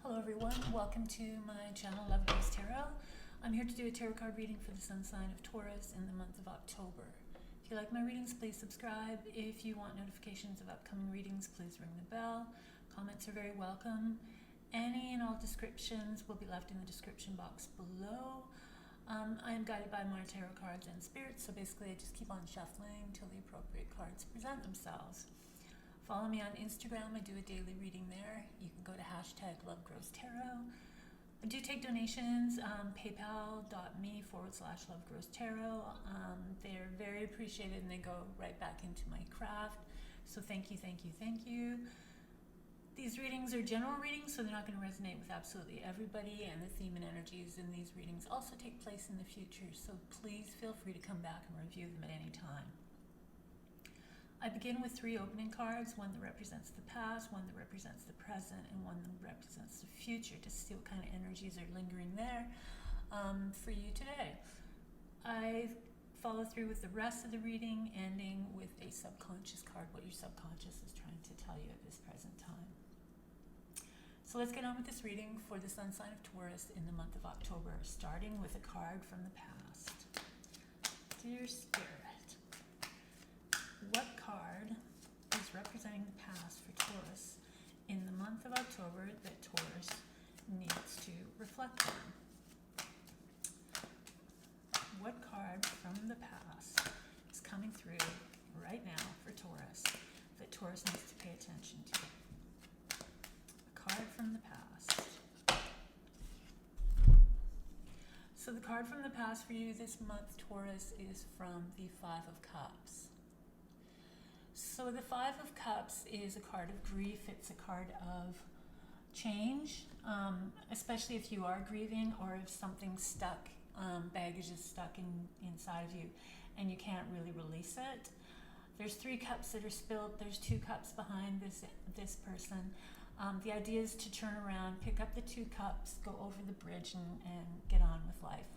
Hello everyone, welcome to my channel LoveGrowsTarot. I'm here to do a tarot card reading for the sun sign of Taurus in the month of October. If you like my readings, please subscribe. If you want notifications of upcoming readings, please ring the bell. Comments are very welcome. Any and all descriptions will be left in the description box below. I am guided by my tarot cards and spirits, so basically I just keep on shuffling till the appropriate cards present themselves. Follow me on Instagram. I do a daily reading there. You can go to #LoveGrowsTarot. I do take donations, paypal.me/LoveGrowsTarot. They're very appreciated and they go right back into my craft. So thank you, thank you, thank you. These readings are general readings, so they're not going to resonate with absolutely everybody, and the theme and energies in these readings also take place in the future, so please feel free to come back and review them at any time. I begin with 3 opening cards, one that represents the past, one that represents the present, and one that represents the future, to see what kind of energies are lingering there for you today. I follow through with the rest of the reading, ending with a subconscious card, what your subconscious is trying to tell you at this present time. So let's get on with this reading for the sun sign of Taurus in the month of October, starting with a card from the past. Dear Spirit, what card is representing the past for Taurus in the month of October that Taurus needs to reflect on? What card from the past is coming through right now for Taurus that Taurus needs to pay attention to? A card from the past. So the card from the past for you this month, Taurus, is from the 5 of Cups. So the 5 of Cups is a card of grief. It's a card of change, especially if you are grieving or if something's stuck, baggage is stuck inside of you and you can't really release it. There's 3 cups that are spilled. There's 2 cups behind this person. The idea is to turn around, pick up the 2 cups, go over the bridge and get on with life.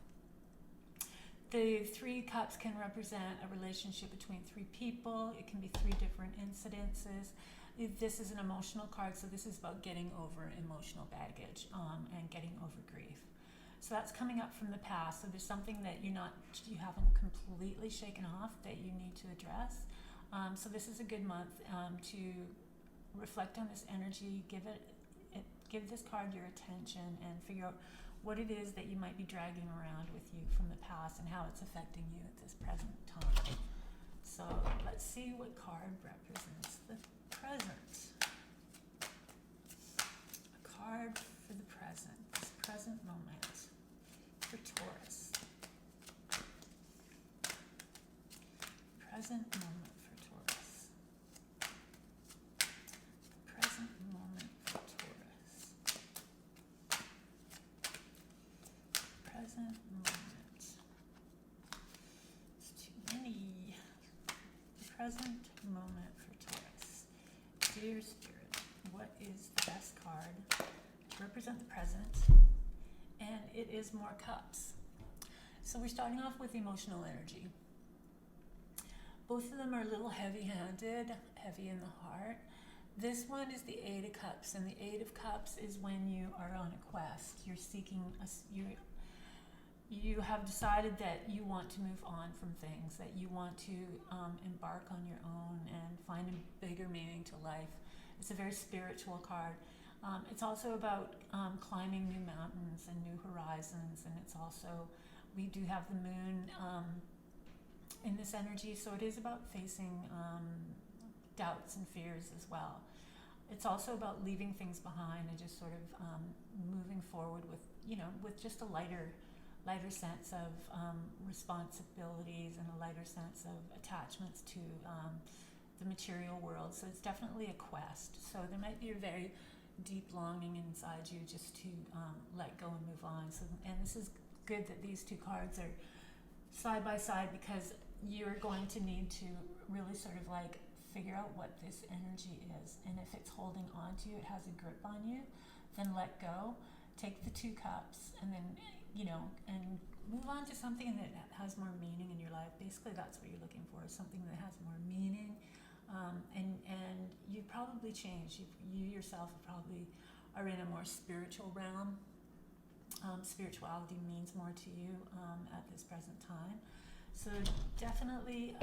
The 3 cups can represent a relationship between 3 people. It can be 3 different incidences. This is an emotional card, so this is about getting over emotional baggage and getting over grief. So that's coming up from the past. So there's something that you haven't completely shaken off that you need to address. So this is a good month to reflect on this energy, give this card your attention, and figure out what it is that you might be dragging around with you from the past and how it's affecting you at this present time. So let's see what card represents the present. A card for the present, this present moment for Taurus. Present moment for Taurus. Present moment for Taurus. Present moment. It's too many. Present moment for Taurus. Dear Spirit, what is the best card to represent the present? And it is more cups. So we're starting off with emotional energy. Both of them are a little heavy-handed, heavy in the heart. This one is the 8 of Cups, and the 8 of Cups is when you are on a quest. You're seeking, you have decided that you want to move on from things, that you want to embark on your own and find a bigger meaning to life. It's a very spiritual card. It's also about climbing new mountains and new horizons, and it's also, we do have the moon in this energy, so it is about facing doubts and fears as well. It's also about leaving things behind and just sort of moving forward with, with just a lighter sense of responsibilities and a lighter sense of attachments to the material world. So it's definitely a quest. So there might be a very deep longing inside you just to let go and move on. So, and this is good that these 2 cards are side by side, because you're going to need to really sort of like figure out what this energy is, and if it's holding on to you, it has a grip on you, then let go, take the 2 cups, and then and move on to something that has more meaning in your life. Basically that's what you're looking for, is something that has more meaning, and you probably changed. You yourself probably are in a more spiritual realm. Spirituality means more to you at this present time. So definitely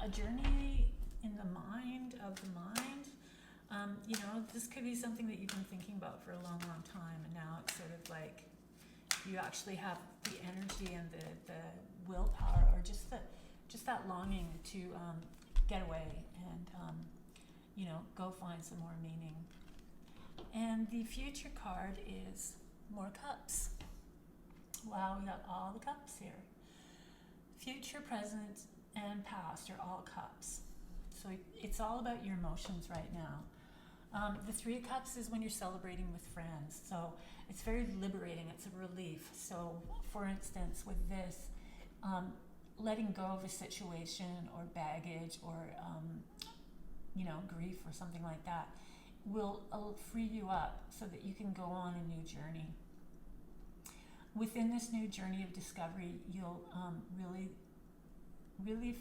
a journey in the mind of the mind. This could be something that you've been thinking about for a long, long time, and now it's sort of like you actually have the energy and the willpower, or just that longing to get away and go find some more meaning. And the future card is more cups. Wow, we got all the cups here. Future, present, and past are all cups. So it's all about your emotions right now. The Three of Cups is when you're celebrating with friends. So it's very liberating. It's a relief. So for instance, with this, letting go of a situation or baggage or, grief or something like that will free you up so that you can go on a new journey. Within this new journey of discovery, you'll really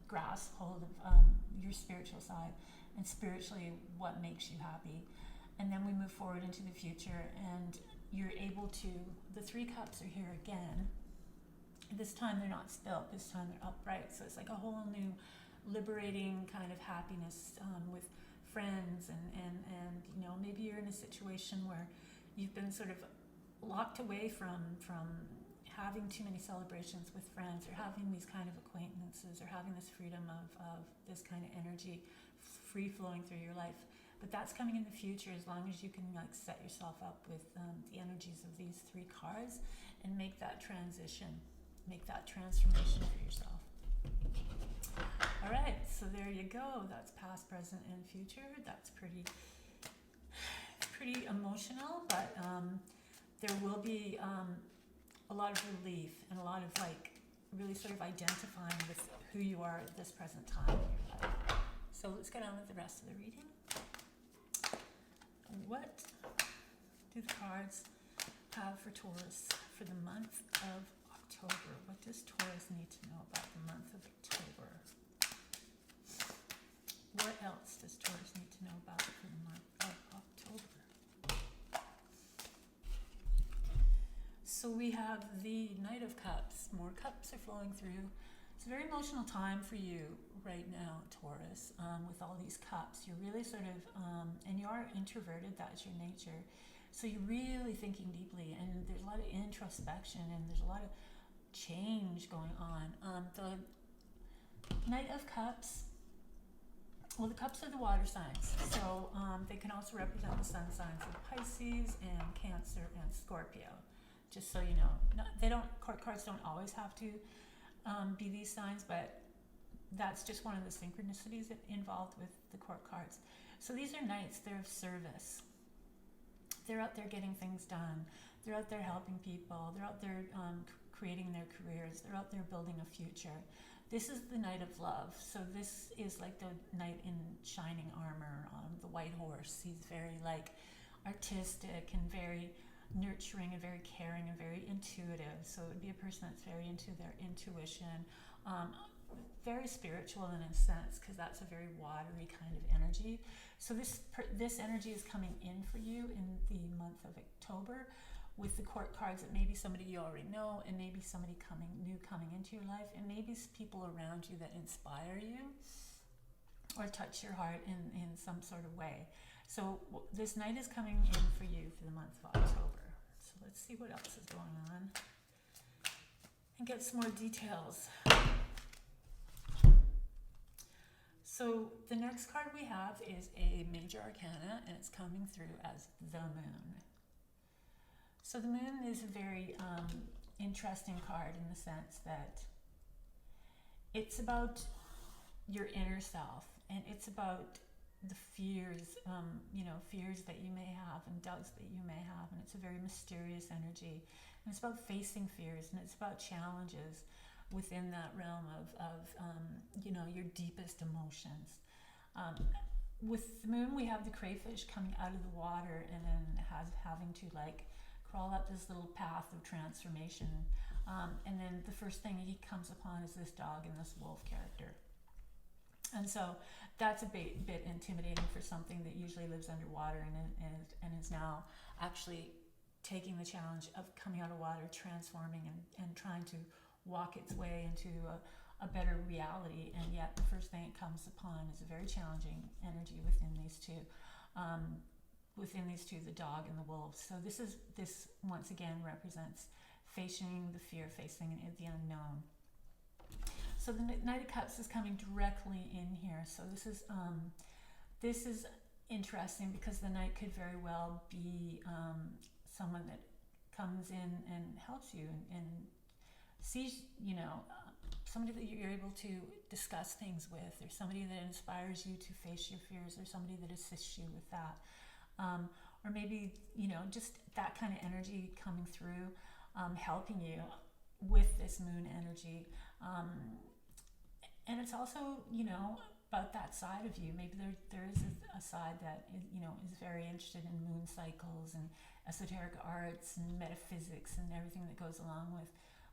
grasp hold of your spiritual side and spiritually what makes you happy. And then we move forward into the future, and you're able to, the Three Cups are here again. This time they're not spilt, this time they're upright. So it's like a whole new liberating kind of happiness with friends, and maybe you're in a situation where you've been sort of locked away from having too many celebrations with friends, or having these kind of acquaintances, or having this freedom of this kind of energy free flowing through your life. But that's coming in the future, as long as you can set yourself up with the energies of these three cards and make that transition, make that transformation for yourself. All right, so there you go. That's past, present, and future. That's pretty emotional, but there will be a lot of relief and a lot of really sort of identifying with who you are at this present time in your life. So let's get on with the rest of the reading. What do the cards have for Taurus for the month of October? What does Taurus need to know about the month of October? What else does Taurus need to know about for the month of October? So we have the Knight of Cups. More cups are flowing through. It's a very emotional time for you right now, Taurus, with all these cups. You're really sort of, and you are introverted, that's your nature. So you're really thinking deeply, and there's a lot of introspection, and there's a lot of change going on. The Knight of Cups, well, the cups are the water signs. So they can also represent the sun signs of Pisces and Cancer and Scorpio. Just so you know, court cards don't always have to be these signs, but that's just one of the synchronicities involved with the court cards. So these are knights, they're of service. They're out there getting things done. They're out there helping people. They're out there creating their careers. They're out there building a future. This is the Knight of Love. So this is like the knight in shining armor on the white horse. He's very artistic and very nurturing and very caring and very intuitive. So it would be a person that's very into their intuition, very spiritual in a sense, because that's a very watery kind of energy. So this energy is coming in for you in the month of October with the court cards. It may be somebody you already know, and maybe somebody coming into your life, and maybe people around you that inspire you or touch your heart in some sort of way. So this night is coming in for you for the month of October. So let's see what else is going on and get some more details. So the next card we have is a major arcana, and it's coming through as the moon. So the moon is a very interesting card in the sense that it's about your inner self, and it's about the fears, fears that you may have and doubts that you may have, and it's a very mysterious energy. And it's about facing fears, and it's about challenges within that realm of your deepest emotions. With the moon, we have the crayfish coming out of the water, and then having to crawl up this little path of transformation. And then the first thing he comes upon is this dog and this wolf character. And so that's a bit intimidating for something that usually lives underwater and is now actually taking the challenge of coming out of water, transforming and trying to walk its way into a better reality. And yet the first thing it comes upon is a very challenging energy within these two. The dog and the wolf. So this once again represents facing the fear, facing the unknown. So the Knight of Cups is coming directly in here. So this is interesting because the Knight could very well be someone that comes in and helps you and sees, somebody that you're able to discuss things with, or somebody that inspires you to face your fears, or somebody that assists you with that. Or maybe, just that kind of energy coming through, helping you with this moon energy. And it's also, about that side of you. Maybe there is a side that, is very interested in moon cycles and esoteric arts and metaphysics and everything that goes along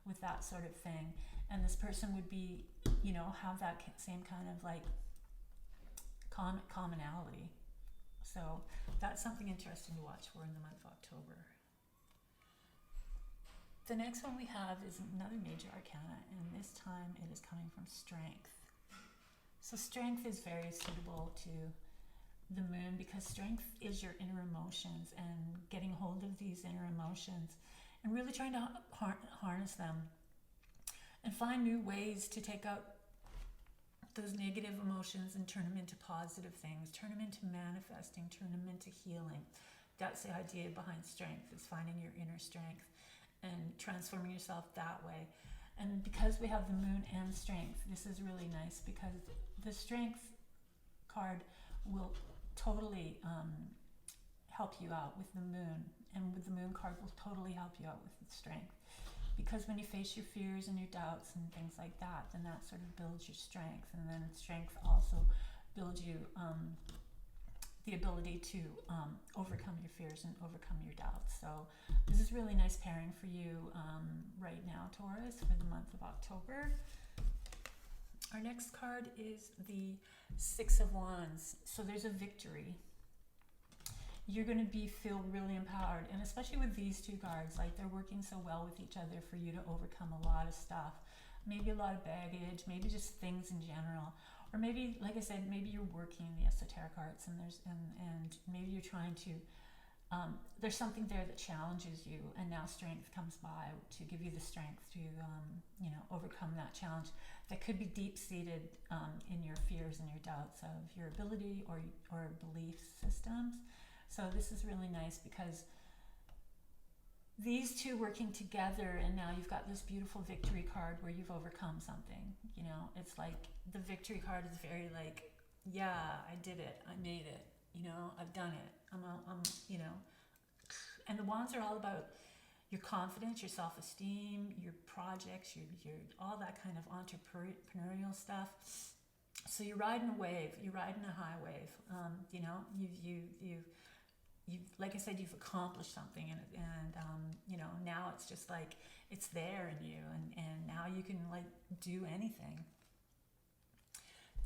with that sort of thing. And this person would be, have that same kind of like commonality. So that's something interesting to watch for in the month of October. The next one we have is another major arcana, and this time it is coming from strength. So strength is very suitable to the moon because strength is your inner emotions, and getting hold of these inner emotions and really trying to harness them and find new ways to take out those negative emotions and turn them into positive things, turn them into manifesting, turn them into healing. That's the idea behind strength, is finding your inner strength and transforming yourself that way. And because we have the moon and strength, this is really nice because the strength card will totally help you out with the moon, and with the moon card will totally help you out with the strength. Because when you face your fears and your doubts and things like that, then that sort of builds your strength, and then strength also builds you the ability to overcome your fears and overcome your doubts. So this is really nice pairing for you right now, Taurus, for the month of October. Our next card is the Six of Wands. So there's a victory. You're going to feel really empowered, and especially with these two cards, like they're working so well with each other for you to overcome a lot of stuff. Maybe a lot of baggage, maybe just things in general. Or maybe, like I said, maybe you're working in the esoteric arts and maybe you're trying to, there's something there that challenges you, and now strength comes by to give you the strength to, overcome that challenge that could be deep-seated in your fears and your doubts of your ability or belief systems. So this is really nice because these two working together, and now you've got this beautiful victory card where you've overcome something. It's like the victory card is very like, yeah, I did it, I made it, I've done it, I'm and the wands are all about your confidence, your self-esteem, your projects, your all that kind of entrepreneurial stuff. So you're riding a wave, you're riding a high wave. You've, like I said, you've accomplished something, and now it's just like it's there in you, and now you can like do anything.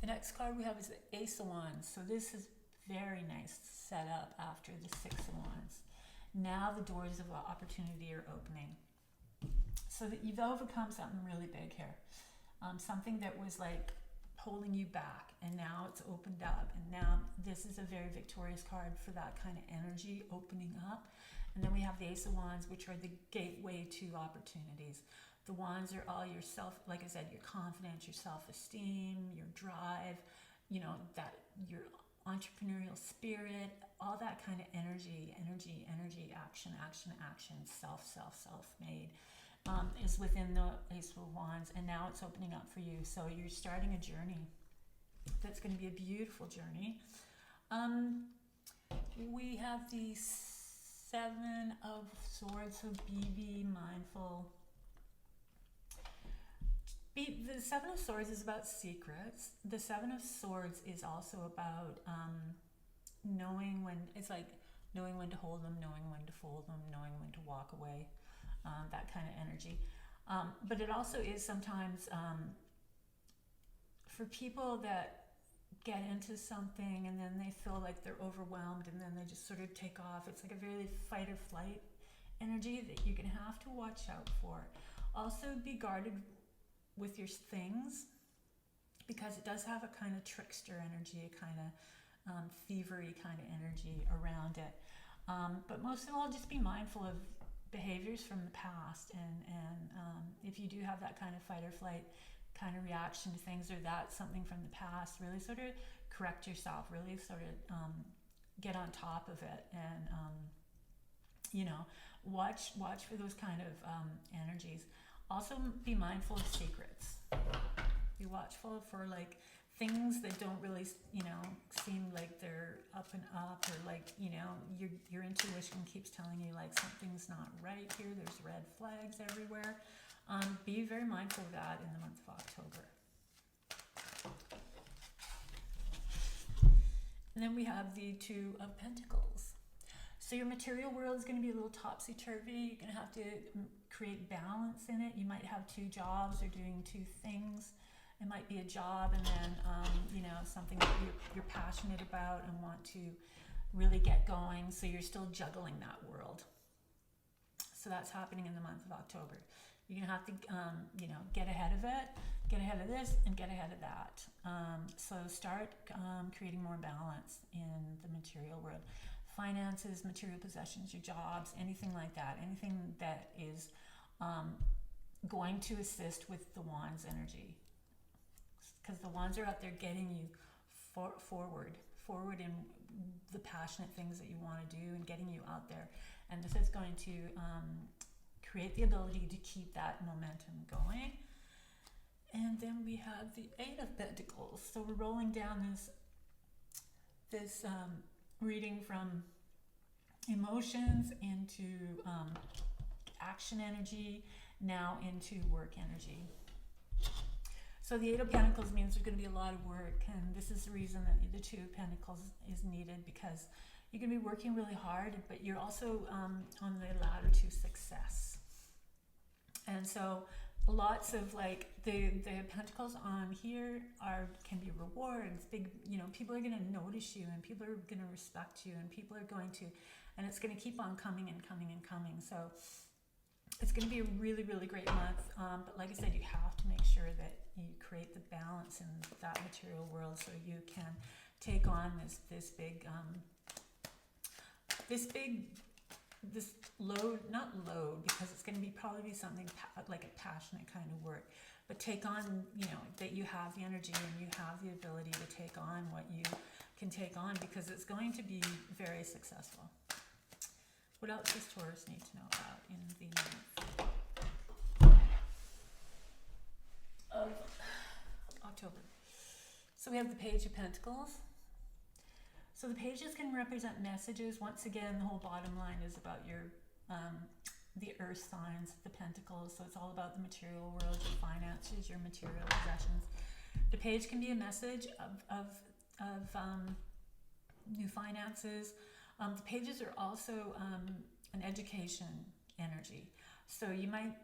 The next card we have is the Ace of Wands. So this is very nice set up after the Six of Wands. Now the doors of opportunity are opening, so that you've overcome something really big here, something that was like holding you back, and now it's opened up, and now this is a very victorious card for that kind of energy opening up. And then we have the Ace of Wands, which are the gateway to opportunities. The wands are all your like I said, your confidence, your self-esteem, your drive, that your entrepreneurial spirit, all that kind of energy, action, self-made. Is within the Ace of Wands, and now it's opening up for you. So you're starting a journey that's going to be a beautiful journey. We have the Seven of Swords, so be mindful. The Seven of Swords is about secrets. The Seven of Swords is also about knowing when to hold them, knowing when to fold them, knowing when to walk away. That kind of energy. But it also is sometimes for people that get into something and then they feel like they're overwhelmed and then they just sort of take off. It's like a very fight or flight energy that you're going to have to watch out for. Also be guarded with your things, because it does have a kind of trickster energy, a kind of thievery kind of energy around it. But most of all, just be mindful of behaviors from the past, and if you do have that kind of fight or flight kind of reaction to things, or that's something from the past, really sort of correct yourself, really sort of get on top of it, and watch for those kind of energies. Also be mindful of secrets. Be watchful for like things that don't really, seem like they're up and up, or like, your intuition keeps telling you like something's not right here. There's red flags everywhere. Be very mindful of that in the month of October. And then we have the Two of Pentacles. So your material world is going to be a little topsy-turvy. You're going to have to create balance in it. You might have two jobs or doing two things. It might be a job and then, something that you're passionate about and want to really get going. So you're still juggling that world. So that's happening in the month of October. You're going to have to, get ahead of it, get ahead of this, and get ahead of that. So start creating more balance in the material world. Finances, material possessions, your jobs, anything like that. Anything that is going to assist with the Wands energy. Because the Wands are out there getting you forward in the passionate things that you want to do and getting you out there. And this is going to create the ability to keep that momentum going. And then we have the Eight of Pentacles. So we're rolling down this reading from emotions into action energy, now into work energy. So the Eight of Pentacles means there's going to be a lot of work, and this is the reason that the Two of Pentacles is needed, because you're going to be working really hard, but you're also on the ladder to success. And so lots of like the Pentacles on here can be rewards, big, people are going to notice you, and people are going to respect you, and people are going to, and it's going to keep on coming and coming and coming. So it's going to be a really, really great month. But like I said, you have to make sure that you create the balance in that material world so you can take on this load, not load, because it's going to probably be something like a passionate kind of work, but take on, that you have the energy and you have the ability to take on what you can take on, because it's going to be very successful. What else does Taurus need to know about in the month of October? So we have the Page of Pentacles. So the pages can represent messages. Once again, the whole bottom line is about your the earth signs, the pentacles. So it's all about the material world, your finances, your material possessions. The page can be a message of new finances. The pages are also an education energy. So you might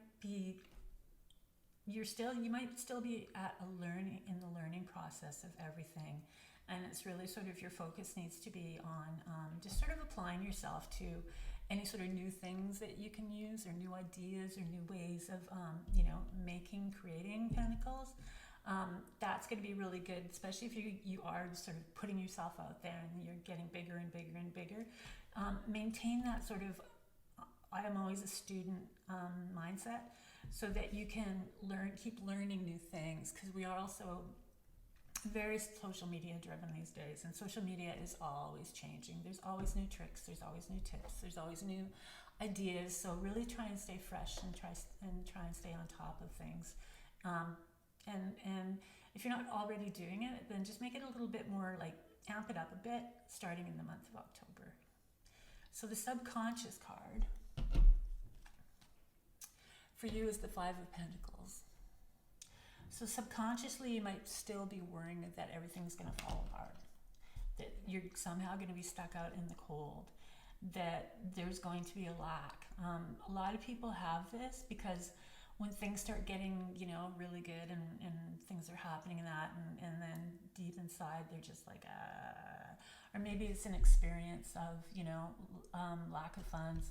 still be at in the learning process of everything. And it's really sort of your focus needs to be on just sort of applying yourself to any sort of new things that you can use, or new ideas, or new ways of, creating pentacles. That's going to be really good, especially if you are sort of putting yourself out there and you're getting bigger and bigger and bigger. Maintain that sort of, I am always a student mindset, so that you can keep learning new things, because we are also very social media driven these days, and social media is always changing. There's always new tricks, there's always new tips, there's always new ideas. So really try and stay fresh and try and stay on top of things. And if you're not already doing it, then just make it a little bit more, like amp it up a bit, starting in the month of October. So the subconscious card for you is the Five of Pentacles. So subconsciously, you might still be worrying that everything's going to fall apart, that you're somehow going to be stuck out in the cold, that there's going to be a lack. A lot of people have this because when things start getting, you know, really good and things are happening in that, and then deep inside they're just like, or maybe it's an experience of, you know, lack of funds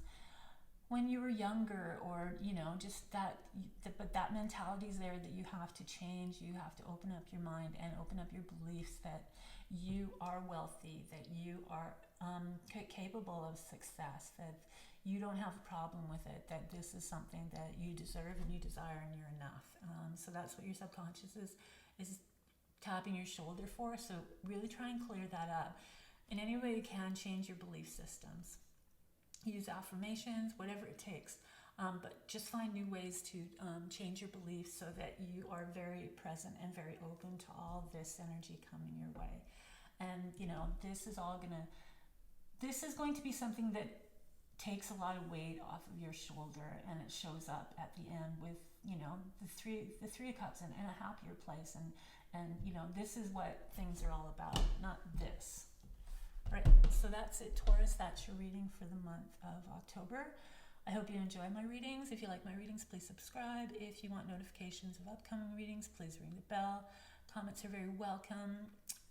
when you were younger, or, you know, just but that mentality is there that you have to change. You have to open up your mind and open up your beliefs that you are wealthy, that you are capable of success, that you don't have a problem with it, that this is something that you deserve and you desire and you're enough. So that's what your subconscious is tapping your shoulder for. So really try and clear that up. In any way you can, change your belief systems. Use affirmations, whatever it takes. But just find new ways to change your beliefs so that you are very present and very open to all this energy coming your way. And, you know, this is going to be something that takes a lot of weight off of your shoulder, and it shows up at the end with, you know, the three of cups and a happier place. And, you know, this is what things are all about, not this. Right, so that's it, Taurus. That's your reading for the month of October. I hope you enjoy my readings. If you like my readings, please subscribe. If you want notifications of upcoming readings, please ring the bell. Comments are very welcome.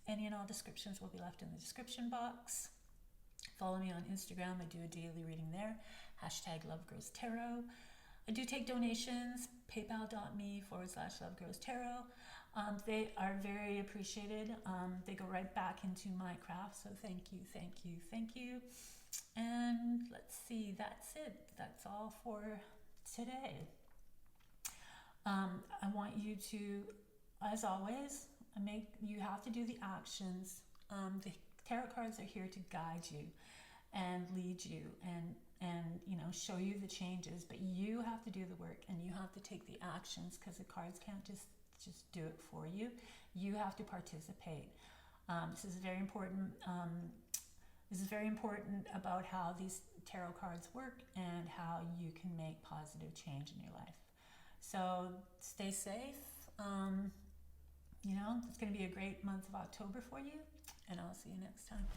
Any and all descriptions will be left in the description box. Follow me on Instagram. I do a daily reading there. #LoveGrowsTarot. I do take donations. PayPal.me/LoveGrowsTarot. They are very appreciated. They go right back into my craft. So thank you, thank you, thank you. And let's see, that's it. That's all for today. I want you to, as always, you have to do the actions. The tarot cards are here to guide you and lead you and you know, show you the changes, but you have to do the work and you have to take the actions, because the cards can't just do it for you. You have to participate. This is very important. This is very important about how these tarot cards work and how you can make positive change in your life. So stay safe. You know, it's going to be a great month of October for you, and I'll see you next time.